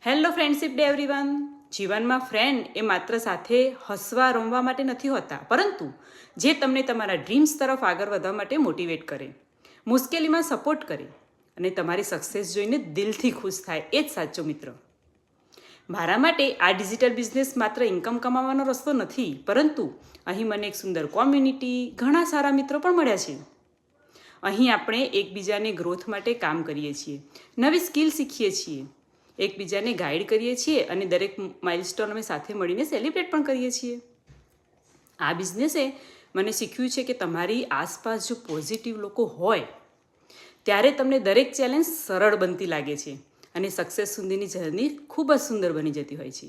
Hello friendship day everyone. જીવનમાં friend એ માત્ર સાથે હસવા રમવા માટે નથી હોતા, પરંતુ જે તમને તમારા ડ્રીમ્સ તરફ આગળ વધવા માટે મોટિવેટ કરે, મુશ્કેલીમાં સપોર્ટ કરે અને તમારી સક્સેસ જોઈને દિલથી ખુશ થાય, એ જ સાચો મિત્ર. મારા માટે આ ડિજિટલ બિઝનેસ માત્ર ઇન્કમ કમાવાનો રસ્તો નથી, પરંતુ અહીં મને એક સુંદર કોમ્યુનિટી, ઘણા સારા મિત્રો પણ મળ્યા છે. અહીં આપણે એકબીજાને ગ્રોથ માટે કામ કરીએ છીએ, નવી સ્કિલ શીખીએ છીએ, એકબીજાને ગાઈડ કરીએ છીએ અને દરેક માઇલસ્ટોન અમે સાથે મળીને સેલિબ્રેટ પણ કરીએ છીએ. આ બિઝનેસે મને શીખ્યું છે કે તમારી આસપાસ જો પોઝિટિવ લોકો હોય ત્યારે તમને દરેક ચેલેન્જ સરળ બનતી લાગે છે અને સક્સેસ સુધીની જર્ની ખૂબ જ સુંદર બની જતી હોય છે.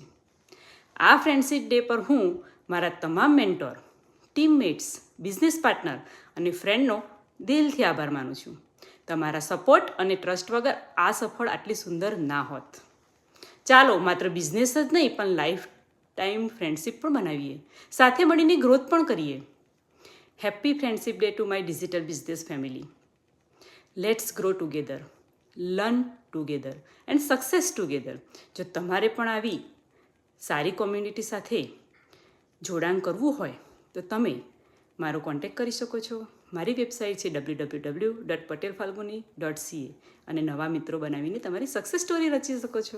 આ ફ્રેન્ડશિપ ડે પર હું મારા તમામ મેન્ટોર, ટીમમેટ્સ, બિઝનેસ પાર્ટનર અને ફ્રેન્ડનો દિલથી આભાર માનું છું. તમારા સપોર્ટ અને ટ્રસ્ટ વગર આ સફળ આટલી સુંદર ના હોત. ચાલો માત્ર બિઝનેસ જ નહીં પણ લાઈફ ટાઈમ ફ્રેન્ડશિપ પણ બનાવીએ, સાથે મળીને ગ્રોથ પણ કરીએ. Happy friendship day to my digital business family. Let's grow together, learn together and success together. જો તમારે પણ આવી સારી કોમ્યુનિટી સાથે જોડાણ કરવું હોય તો તમે મારો કોન્ટેક્ટ કરી શકો છો. મારી વેબસાઇટ છે www.patelfalguni.ca અને નવા મિત્રો બનાવીને તમારી સક્સેસ સ્ટોરી રચી શકો છો.